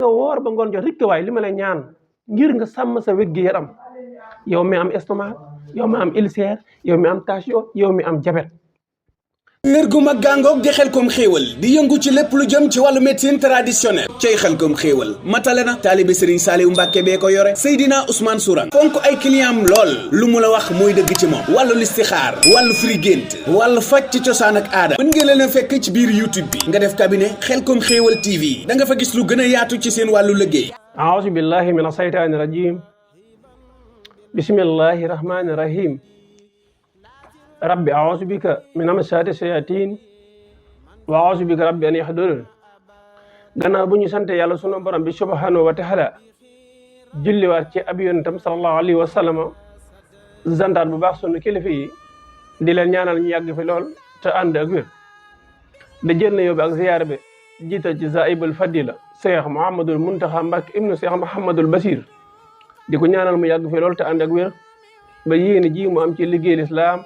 nga woor ba ngoon jot rek waaye li ma lay ñaan ngir nga sàmm sa wér gi yaram yow mi am estomac yow mi am ulcère yow mi am tension yow mi am diabète. kër gu mag gàngoog di Xelcom xéewal di yëngu ci lépp lu jëm ci wàllu médecine traditionnelle cay Xelcom xéewal matale na taalibe Serigne Saliou Mbacke bee ko yore Seydina Ousmane Sourang fonk ay client am lool lu mu la wax mooy dëgg ci moom wàllu listixaar wàllu firi gént wàllu faj ci cosaan ak aada mën ngeen leen a fekk ci biir YouTube bi nga def cabinet Xelcom xéewal TV da nga fa gis lu gën a yaatu ci seen wàllu liggéey. aouzu billahi mina saytaani rajim bismillahi rahmani rahim rabbi aouzu bika min amasaati sayatin wa aouzu bika rabbi an yahdurun gannaaw bu ñu sante yàlla sunu borom bi subhanahu wa taala julliwaat ci ab yonentam sallallahu alayhi wa sallam zantaat bu baax sunu kilifa yi di leen ñaanal ñu yàgg fi lool te ànd ak wér da jël na yóbbu ak ziyaara bi jiital ci zaibul fadila Cheikh Mouhamadul Muntaxa Mbacke ibnu Cheikh Mouhamadul Basir di ko ñaanal mu yàgg fi lool te ànd ak wér ba yéene ji mu am ci liggéey lislaam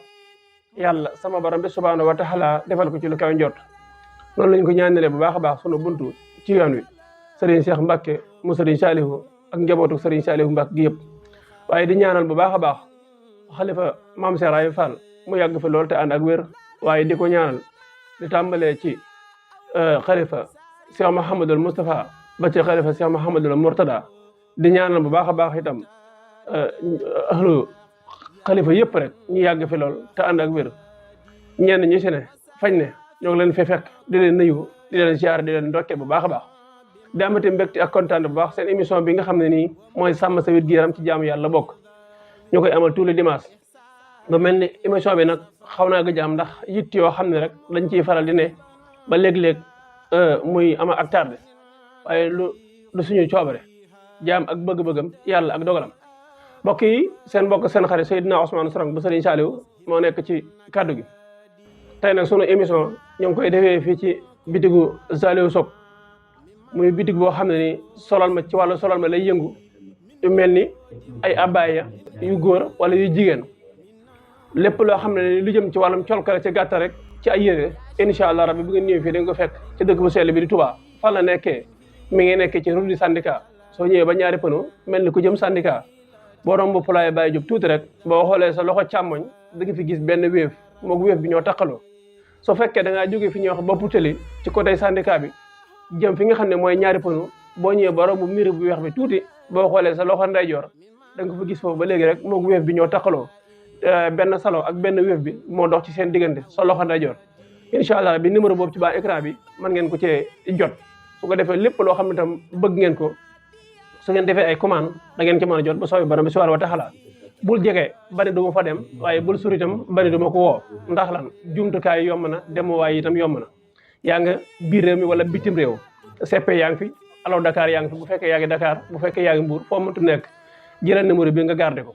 yàlla sama borom bi subhanahu wa taala defal ko ci lu kaw njot noonu lañ ko ñaanalee bu baax a baax sunu buntu ci yoon wi Serigne Cheikh Mbacke mu Serigne Saliou ak njabootu Serigne Saliou Mbacke gi yëpp waaye di ñaanal bu baax a baax xalifa Mame Cheikh Ibra Fall mu yàgg fi lool te ànd ak wér waaye di ko ñaanal di tàmbalee ci xalifa Cheikh Mouhamadul Moustapha ba ci xalifa Cheikh Mouhamadul Mourtada di ñaanal bu baax a baax itam ahlu xalifa yëpp rek ñu yàgg fi lool te ànd ak wér ñenn ñi si ne fañ ne ñoo ngi leen fi fekk di leen nuyu di leen ziar di leen ndokke bu baax a baax di amati mbégte ak kontaan bu baax seen émission bi nga xam ne nii mooy sàmm sa wér gi yaram ci jaamu yàlla bokk ñu koy amal tous les dimanches ba mel ni émission bi nag xaw naa gëj am ndax yitt yoo xam ne rek lañ ciy faral di ne ba léeg-léeg muy ama ak tardé waaye lu suñu coobare jaam ak bëgg-bëggam yàlla ak dogalam mbokk yi seen mbokk seen xarit Seydina Ousmane Sourang bu Serigne Saliou moo nekk ci kaddu gi tey nag sunu émission ñu ngi koy defee fii ci bitigu Saliou Shop muy bitig boo xam ne ni solal ma ci wàllu solal ma lay yëngu yu mel ni ay abaya yu góor wala yu jigéen lépp loo xam ne ni lu jëm ci wàllum colkale ci gàttal rek ci ay yére incha allah rabbi bu ngeen ñëwee fii da nga ko fekk ci dëkk bu sell bi di Touba fan la nekkee mi ngi nekkee ci route du syndicat soo ñëwee ba ñaari pëno mel ni ku jëm syndicat boo romb Poulaye Baye Diop tuuti rek boo xoolee sa loxo càmmoñ da nga fi gis benn wéef moog wéef bi ñoo taqaloo soo fekkee da ngaa jógee fi ñuy wax bopp tëli ci côté syndicat bi jëm fi nga xam ne mooy ñaari pënu boo ñëwee ba romb miir bu weex bi tuuti boo xoolee sa loxo ndeyjoor da nga ko fa gis foofu ba léegi rek moog wéef bi ñoo taqaloo benn salon ak benn wéef bi moo dox ci seen diggante sa loxo ndeyjoor incha allah bi numéro boobu ci baa écran bi mën ngeen ko cee jot su ko defee lépp loo xam ne tam bëgg ngeen ko su ngeen defee ay commande da ngeen ci mën a jot ba sooy borom bi si wa taala bul jege bari du ma fa dem waaye bul sori itam bari du ma ko woo ndax lan jumtukaay yomb na dem waaye itam yomb na yaa nga biir réew mi wala bitim réew CP yaa ngi fi alors Dakar yaa ngi fi bu fekkee yaa ngi Dakar bu fekkee yaa ngi Mbour foo mëntu nekk jëlal numéro bi nga garder ko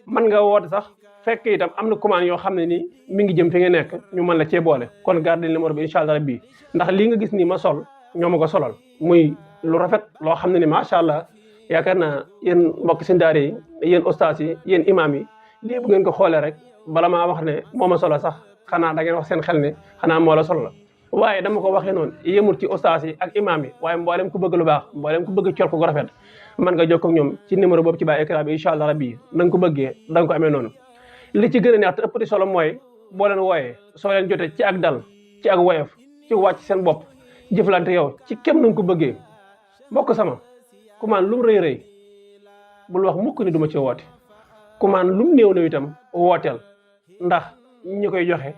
mën nga woote sax fekk itam am na commande yoo xam ne nii mi ngi jëm fi nga nekk ñu mën la cee boole kon garder numéro bi incha allah rabbi ndax lii nga gis nii ma sol ñoo ma ko solal muy lu rafet loo xam ne ni macha allah yaakaar naa yéen mbokk si daara yi yéen ustaas yi yéen imam yi lii bu ngeen ko xoolee rek bala maa wax ne moo ma solo sax xanaa da ngeen wax seen xel ne xanaa moo la solo la waaye dama ko waxee noonu yemul ci ustaas yi ak imam yi waaye mboolem ku bëgg lu baax mboolem ku bëgg col ko rafet mën nga jokkoo ak ñoom ci numéro boobu ci baa écran bi incha allah rabbi na nga ko bëggee da nga ko amee noonu li ci gën a neex te ëpp di solo mooy boo leen wooyee soo leen jotee ci ak dal ci ak woyof ci wàcc seen bopp jëflante yow ci kem na nga ko bëggee mbokk sama commande lu mu rëy rëy bul wax mukk ni duma ci woote commande lu mu néew na itam wooteel ndax ñi koy joxe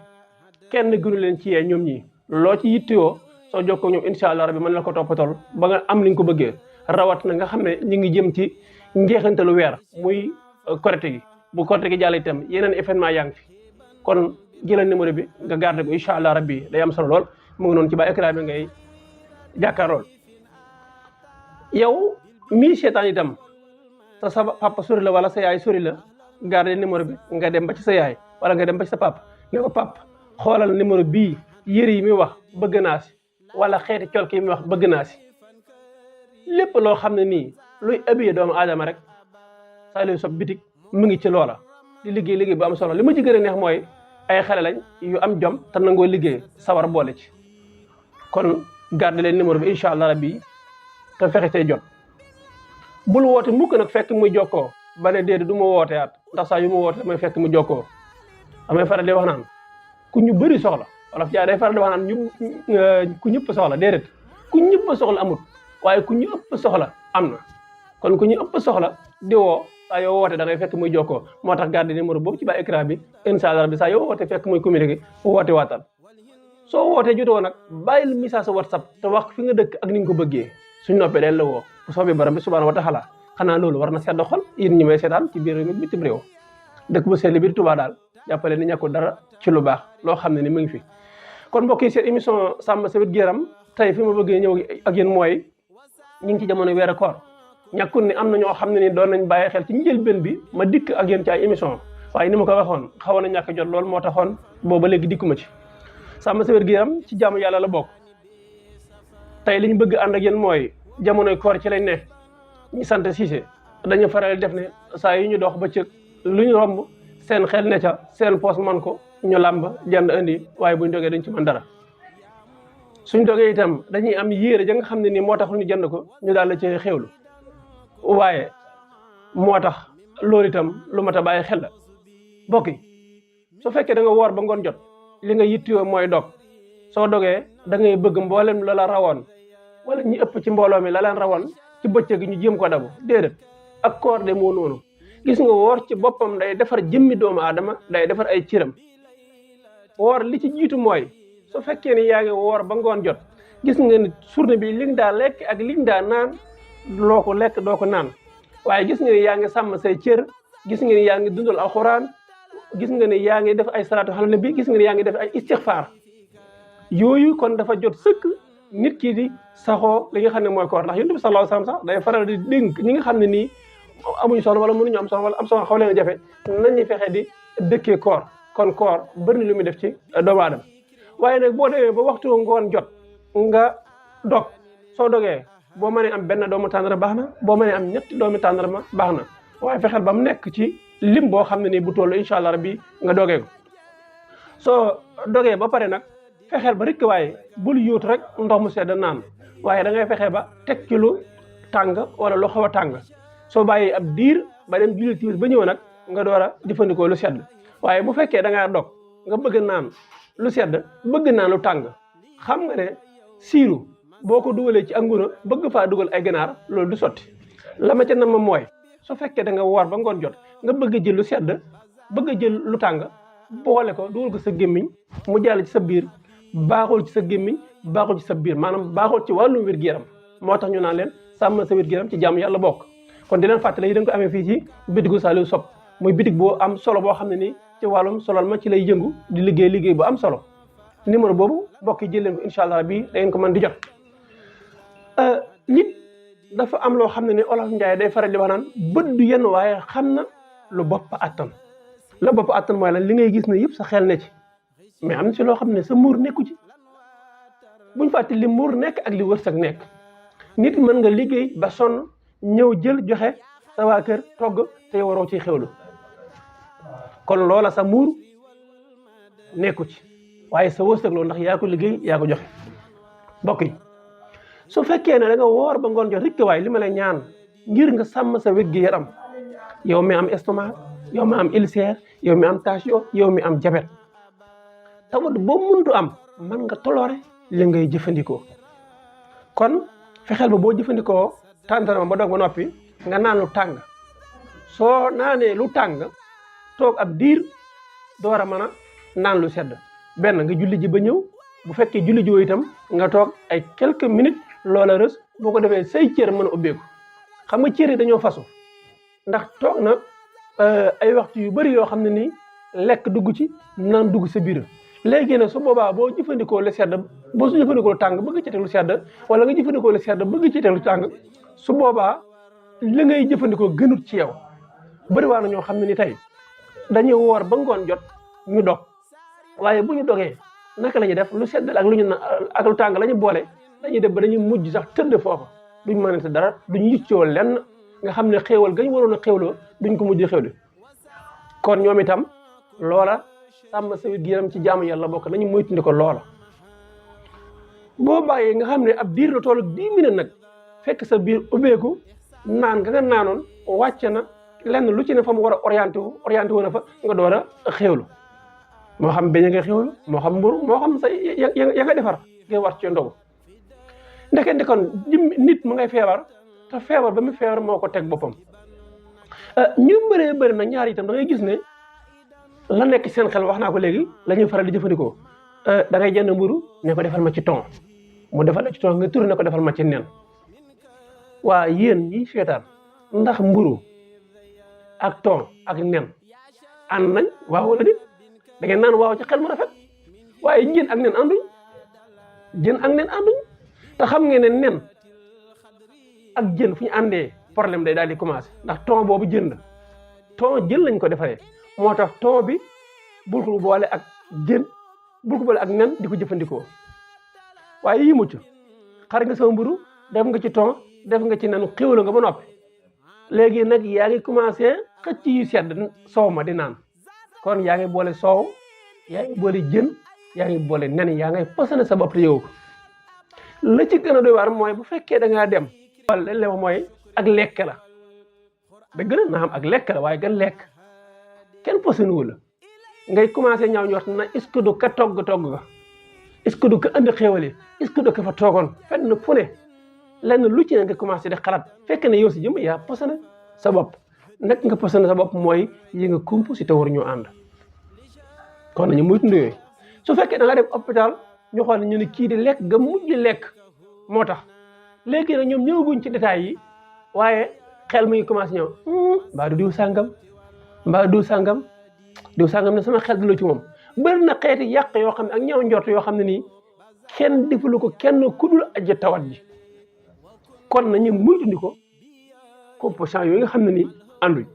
kenn gënu leen ci yee ñoom ñii loo ci yittewoo soo jokkoo ñoom incha allah rabbi mën la ko toppatool ba nga am li nga ko bëggee rawat na nga xam ne ñu ngi jëm ci njeexantalu weer muy Korité gi bu Korité gi jàll itam yeneen événement yaa ngi fi kon jëlal numéro bi nga garder ko incha allah rabbi day am solo lool mu ngi noonu ci ba écran bi ngay jàkkaarlool yow mii seetaan itam sa papa sori la wala sa yaay sori la garder numéro bi nga dem ba ci sa yaay wala nga dem ba ci sa papa ne ko papa xoolal numéro bii yëre yi muy wax bëgg naa si wala xeeti colk yi muy wax bëgg naa si lépp loo xam ne nii luy habillé doomu aadama rek Saliou Shop bitik mu ngi ci loola di liggéey bu am solo li ma ci gën a neex mooy ay xale lañ yu am jom te nangoo liggéey sawar boole ci kon garder leen numéro bi incha allah rabbi te fexe say jot bul woote mukk nag fekk muy jokkoo ba ne déedéet du ma wooteyaat ndax saa yu ma woote damay fekk mu jokkoo damay faral di wax naan ku ñu bëri soxla wala jaay day faral di wax naan ku ñëpp soxla déedéet ku ñëpp soxla amut waaye ku ñu ëpp soxla am na kon ku ñu ëpp soxla di woo saa yoo woote da ngay fekk muy jokkoo moo tax garde numéro boobu ci ba écran bi incha allah bi saa yoo woote fekk muy communiqué woote waatal soo wootee jotoo nag bàyyil message sa WhatsApp te wax fi nga dëkk ak ni nga ko bëggee suñ noppee dañ la woo bu soobee borom bi subhanahu wa taala xanaa loolu war na sedd xol yéen ñi may seetaan ci biir réew mi bitim réew dëkk bu sell biir Touba daal jàppale ni ñàkkul dara ci lu baax loo xam ne ni mu ngi fi kon mbokk yi seen émission sàmm sa wér gu yaram tey fi ma bëggee ñëw ak yéen mooy ñu ngi ci jamono weeru koor ñàkkul ni am na ñoo xam ne ni doon nañ bàyyi xel ci njëlbéen bi ma dikk ak yéen ci ay émission waaye ni ma ko waxoon xawoon na ñàkk jot loolu moo taxoon booba léegi dikkuma ci sàmm sa wér gu yaram ci jaamu yàlla la bokk tey li ñu bëgg ànd ak yéen mooy jamonoy koor ci lañ ne ñu sant Cissé dañu faral def ne saa yu ñu dox ba cëg lu ñu romb seen xel ne ca seen poos man ko ñu làmb jënd indi waaye buñ dogee dañ ci mën dara suñ dogee itam dañuy am yéere ja nga xam ne nii moo tax ñu jënd ko ñu daal la ci xewlu waaye moo tax loolu itam lu mat a bàyyi xel la bokk yi su fekkee da nga woor ba ngoon jot li nga yittewoo mooy dog soo dogee da ngay bëgg mboolem la la rawoon wala ñi ëpp ci mbooloo mi la leen rawoon ci bëccëg ñu jéem ko dabu déedéet ak koor de moo noonu gis nga woor ci boppam day defar jëmmi doomu aadama day defar ay cëram woor li ci jiitu mooy su fekkee ni yaa ngi woor ba ngoon jot gis nga ni journée bi li nga daa lekk ak li nga daa naan loo ko lekk doo ko naan waaye gis nga ni yaa ngi sàmm say cër gis nga ni yaa ngi dundal alxuraan gis nga ni yaa ngi def ay salaatu ala nabi gis nga ni yaa ngi def ay istixfaar yooyu kon dafa jot sëkk nit ki di saxoo li nga xam ne mooy koor ndax yonent bi sallallahu alayhi wasallam sax day faral di dénk ñi nga xam ne nii amuñu soxla wala mënuñu am soxla wala am soxla xaw leen a jafe nañuy fexe di dëkkee koor kon koor bëri na lu muy def ci doomu aadama waaye nag boo demee ba waxtu ngoon jot nga dog soo dogee boo mënee am benn doomu tàndara baax na boo mënee am ñetti doomu tàndara ma baax na waaye fexeel ba mu nekk ci lim boo xam ne nii bu toll incha allah rabbi nga dogee ko soo dogee ba pare nag fexeel ba rek waaye bul yóot rek ndox mu sedd naan waaye da ngay fexe ba teg ci lu tàng wala lu xaw a tàng soo bàyyi ab diir ba dem julli timis ba ñëw nag nga door a jëfandikoo lu sedd waaye bu fekkee da ngaa dog nga bëgg naan lu sedd bëgg naan lu tàng xam nga ne siiru boo ko dugalee ci anguna bëgg faa dugal ay ganaar loolu du sotti la ma ca nam ma mooy su fekkee da nga woor ba ngoon jot nga bëgg a jël lu sedd bëgg a jël lu tàng boole ko dugal ko sa gémmiñ mu jàll ci sa biir baaxul ci sa gémmiñ baaxul ci sa biir maanaam baaxul ci wàllum wér-gu-yaram moo tax ñu naan leen sàmm sa wér-gu-yaram ci jaamu yàlla bokk kon di leen fàttali yi dañ ko amee fii ci bitigu Saliou Sopp muy bitig boo am solo boo xam ne nii ci wàllum solal ma ci lay yëngu di liggéey bu am solo numéro boobu mbokk yi jël leen ko incha allah bii da ngeen ko mën di jot nit dafa am loo xam ne ni Olof Njaay day faral di wax naan bët du yenn waaye xam na lu bopp attan la bopp attan mooy lan li ngay gis ne yëpp sa xel ne ci mais am na ci loo xam ne sa muur nekku ci buñ fàtte li muur nekk ak li wërsëg nekk nit mën nga liggéey ba sonn ñëw jël joxe sa waa kër togg te waroo ciy xewlu kon loola sa muur nekku ci waaye sa wërsëg loolu ndax yaa ko liggéey yaa ko joxe mbokk yi su fekkee ne da nga woor ba ngoon jot rek waaye li ma lay ñaan ngir nga sàmm sa wér-gu-yaram yow mi am estomac yow mi am ulcère yow mi am tension yow mi am diabète tawat boo muntu am man nga toloore li ngay jëfandikoo kon fexeel ba boo jëfandikoo tàndarma ba doog ba noppi nga naan lu tàng soo naanee lu tàng toog ab diir door a mën a naan lu sedd benn nga julli ji ba ñëw bu fekkee julli ji itam nga toog ay quelques minutes loola rës boo ko defee say cër mën a ubbeeku xam nga cër yi dañoo fasu ndax toog na ay waxtu yu bari yoo xam ne nii lekk dugg ci naan dugg sa biir léegi nag su boobaa boo jëfandikoo lu sedd boo su jëfandikoo lu tàng bëgg ci teg lu sedd wala nga jëfandikoo lu sedd bëgg ci teg lu tàng su boobaa li ngay jëfandikoo gënut ci yow bëri waa na ñoo xam ne ni tey dañuy woor ba ngoon jot ñu dog waaye bu ñu dogee naka la ñuy def lu sedd ak lu ñu ak lu tàng la ñu boole dañuy def ba dañuy mujj sax tëdd foofa duñ mënante dara duñ yiccoo lenn nga xam ne xéewal gañ waroon a xéewloo duñ ko mujj xéewlu kon ñoom itam loola sàmm sa wér-gu-yaram ci jaamu yàlla bokk nañu moytundi ko loola boo bàyyee nga xam ne ab diir la toll 10 minutes nag fekk sa biir ubbeeku naan nga naanoon wàcc na lenn lu ci ne fa mu war a orienté wu na fa nga door a xéewlu moo xam beñe nga xéewlu moo xam mburu moo xam sa ya nga defar nga war ci ndogu ndekete kon nit mu ngay feebar te feebar ba mu feebar moo ko teg boppam ñu bëri nag ñaar itam da ngay gis ne la nekk seen xel wax naa ko léegi la ñuy faral di jëfandikoo da ngay jënd mburu ne ko defal ma ci ton mu defal la ci ton nga tourné ne ko defal ma ci nen waa yéen ñi seetaan ndax mburu ak ton ak nen ànd nañ waaw wala déet da ngeen naan waaw ci xel mu rafet waaye jën ak nen ànduñ te xam ngeen ne nen ak jën fu ñu àndee problème day daal di commencé ndax ton boobu jën la ton jën lañ ko defaree moo tax ton bi bul ko boole ak jën bul ko boole ak nen di ko jëfandikoo waaye yi mucc xar nga sama mburu def nga ci ton def nga ci nen xéwlu nga ba noppi léegi nag yaa ngi commencé xëcc yu sedd soow ma di naan kon yaa ngi boole soow yaa ngi boole jën yaa ngi boole nen yaa ngay posone sa bopp te yow la ci gën a doy waar mooy bu fekkee da ngaa dem wala le mooy ak lekk la dëgg la na xam ak lekk la waaye gan lekk kenn posone wu la ngay commencé ñaaw ñort na est-ce que du ka togg ga est-ce que du ka andi xéwale est-ce que du ka fa toogoon fenn fu ne lenn lu ci ne nga commencé di xalaat fekk ne yow si jëm yaa posone sa bopp nag nga posone sa bopp mooy yi nga kump si te war ñu ànd kon nañu muy tund yooyu su fekkee da nga dem hôpital ñu xool ne ñu ne kii di lekk nga mujj lekk moo tax léegi nag ñoom ñëwaguñ ci détails yi waaye xel mu ngi commencé ñëw mbaa du diw sàngam ne sama xel du la ci moom bëri na xeeti yàq yoo xam ne ak ñaaw njort yoo xam ne nii kenn defalu ko kenn kudul aja tawat ji kon nañu muytundi ko composition yooyu nga xam ne nii ànduñ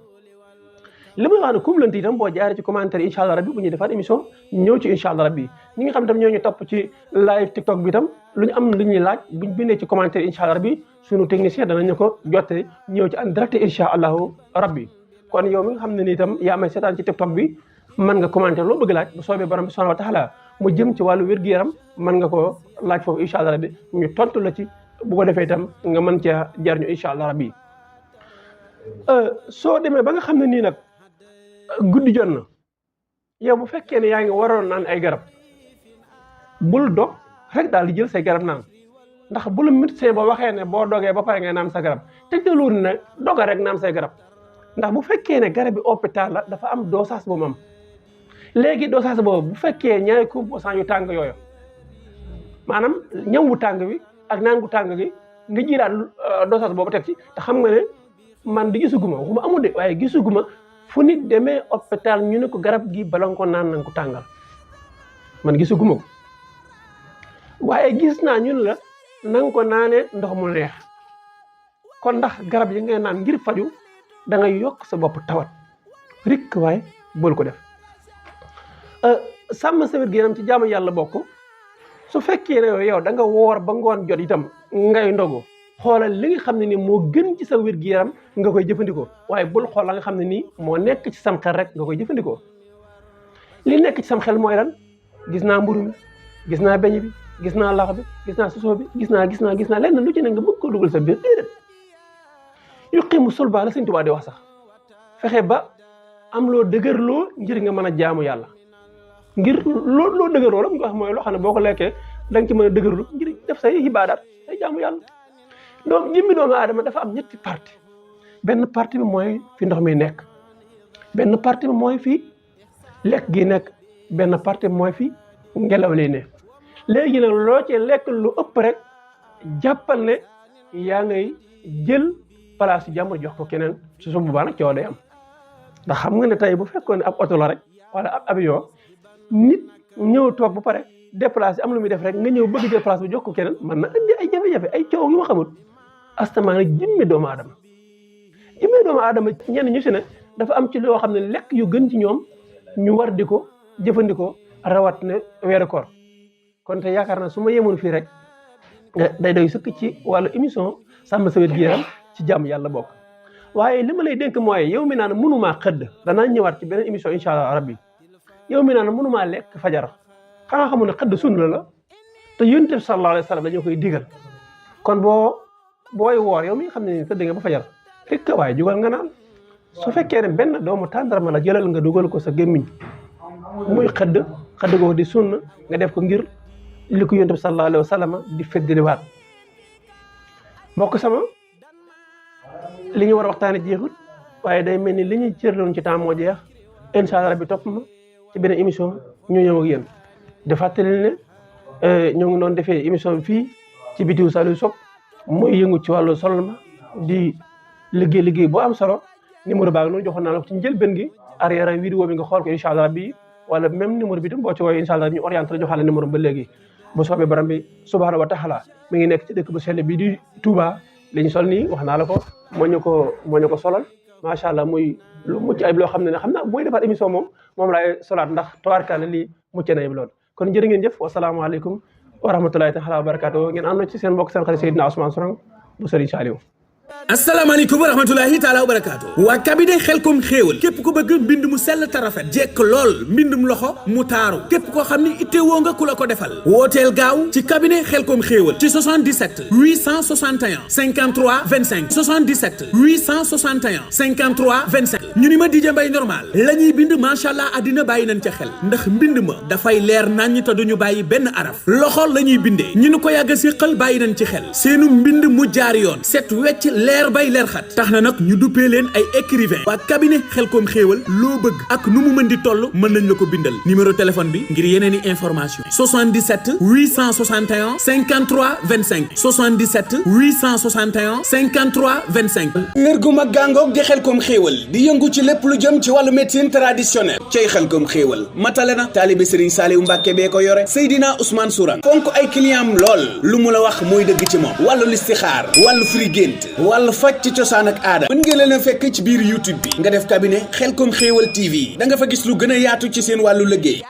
li may wax ne kumulante itam boo jaaree ci commentaire incha allah rabbi bu ñuy defaat émission ñëw ci incha allah rabbi ñi nga xam tam ñoo ñu topp ci live TikTok bi itam lu ñu am lu ñuy laaj buñ bindee ci commentaire incha allah rabbi suñu technicien danañu ko jotte ñëw ci en direct incha allahu rabbi kon yow mi nga xam ne nii itam yaa may seetaan ci TikTok bi mën nga commentaire loo bëgg laaj bu soobee borom bi subhanahu wa taala mu jëm ci wàllu wér-gu-yaram mën nga ko laaj foofu incha allah rabbi ñu tontu la ci bu ko defee itam nga mën cee jariñu incha allah rabbi soo demee ba nga xam ne nii nag guddi jot na yow bu fekkee ne yaa ngi waroon naan ay garab bul dog rek daal di jël say garab naan ndax bu la médecin ba waxee ne boo dogee ba pare ngay naan sa garab tegtaluur ne doga rek naan say garab ndax bu fekkee ne garab bi hôpital la dafa am dosage bu mu am léegi dosage boobu bu fekkee ñaari composant yu tàng yooyu maanaam ñam wu tàng bi ak naan gu tàng gi nga jilaat dosage boobu teg ci te xam nga ne man di gisuguma waxuma amul de waaye gisuguma fu nit demee hôpital ñu ne ko garab gi bala nga ko naan na nga ko tàngal man gisuguma ko waaye gis naa ñun la na nga ko naanee ndox mu neex kon ndax garab yi ngay naan ngir faju da ngay yokk sa bopp tawat rikk waaye bool ko def sàmm sa wér-gu-yaram ci jaamu yàlla bokk su fekkee ne yow da nga woor ba ngoon jot itam ngay ndogu xoolal li nga xam ne ni moo gën ci sa wér-gu-yaram nga koy jëfandikoo waaye bul xool la nga xam ne nii moo nekk ci sam xel rek nga koy jëfandikoo li nekk ci sam xel mooy lan gis naa mburu mi gis naa beñ bi gis naa lax bi gis naa soso bi gis naa lenn lu ci ne nga bëgg ko dugal sa biir déedéet yuqiimu sulba la Sëñ Tuubaa di wax sax fexe ba am loo dëgërloo ngir nga mën a jaamu yàlla ngir loo dëgërloo la mu wax mooy loo xam ne boo ko lekkee da nga ci mën a dëgërlu ngir def say ibaadaat say jaamu yàlla donc jëmmi doomu aadama dafa am ñetti partie benn partie bi mooy fi ndox mi nekk benn partie bi mooy fi lekk gi nekk benn partie bi mooy fi ngelaw li ne léegi nag loo ci lekk lu ëpp rek jàppal ne yaa ngay jël place jàmbur jox ko keneen su su boobaa nag coow day am ndax xam nga ne tey bu fekkoon ne ab oto la rek wala ab avion nit ñëw toog ba pare déplacé am lu muy def rek nga ñëw bëgg jël place bi jox ko keneen mën na indi ay jafe-jafe ay coow yu ma xamul astamaa nag jëmme doomu aadama ñenn ñu si ne dafa am ci loo xam ne lekk yu gën ci ñoom ñu war di ko jëfandikoo rawat ne weeru koor kon te yaakaar naa su ma yemoon fii rek day doy sëkk ci wàllu émission sàmm sa wér-gu-yaram ci jàmm yàlla bokk waaye li ma lay dénk mooy yow mi naan mënumaa xëdd danaa ñëwaat ci beneen émission incha allah rabbi yow mi naan mënumaa lekk fajar xanaa xamul ne xëdd sunna la te yonent bi sallallahu alayhi wa sallam dañoo koy digal kon boo booy woor yow mi nga xam ne nii tëdd nga ba fajar rek waaye jugal nga naan su fekkee ne benn doomu tàndarma la jëlal nga dugal ko sa gémmiñ muy xëdd googu di sunna nga def ko ngir li ko yonent bi sallallahu alayhi wa sallam di feddaliwaat mbokk sama li ñu war a waxtaane jeexut waaye day mel ni li ñuy cërloon ci temps moo jeex incha allah bi topp ma ci beneen émission ñu ñëw ak yéen di fàttali ne ñoo ngi doon defee émission bi fii ci bitiw Saliou Sock mooy yëngu ci wàllu solal ma di liggéey boo am solo numéro baa ngi noonu joxoon naa la ko ci njëlbéen gi arrière vidéo bi nga xool ko incha allah bi wala même numéro bi tam boo ci woowee incha allah ñu orienté la joxaale numéro ba léegi bu soobee borom bi subhanahu wa taala mi ngi nekk ci dëkk bu sell bi di Touba li ñu sol nii wax naa la ko moo ñu ko solal macha allah muy lu mucc ayib loo xam ne xam naa mooy defar émission moom laay solaat ndax tabaarkalla lii mucc na ayib lool kon jërë ngeen jëf wasalaamaaleykum wa rahmatulahi taala wa barakaatu ngeen ànd ci seen mbokk seen xarit Seydina Ousmane Sourang bu Serigne Saliou. asalaamaaleykum wa rahmatulahi taala wa barakaatu waa cabinet xelkom xéewal képp ku bëgg mbind mu sell te rafet jekk lool mbindum loxo mu taaru képp koo xam ni ittewoo nga ku la ko defal wooteel gaaw ci cabinet xelkom xéewal ci 77 861 53 25 77 861 53 25 ñu ni ma DJ Mbaye normal la ñuy bind macha allah àddina bàyyi nañ ca xel ndax mbind ma dafay leer naññ te duñu bàyyi benn araf loxo la ñuy bindee ñu ni ko yàgg a siqal bàyyi nañ ci xel seenu mbind mu jaar yoon set wecc leer bay leer xat tax na nag ñu duppee leen ay écrivain waa cabinet xelkom xéewal loo bëgg ak nu mu mën di toll mën nañ la ko bindal numéro téléphone bi ngir yeneen i information 77 861 53 25 77 861 53 25 kër gu mag gàngoog di xelkom xéewal di yëngu ci lépp lu jëm ci wàllu médecine traditionnelle cay xelkom xéewal matale na taalibe Serigne Saliou Mbacke bee ko yore Seydina Ousmane Sourang fonk ay client am lool lu mu la wax mooy dëgg ci moom wàllu listixaar wàllu frigént wàllu faj ci cosaan ak aada mën ngeen leen a fekk ci biir YouTube bi nga def cabinet xelkom xéewal TV da nga fa gis lu gën a yaatu ci seen wàllu liggéey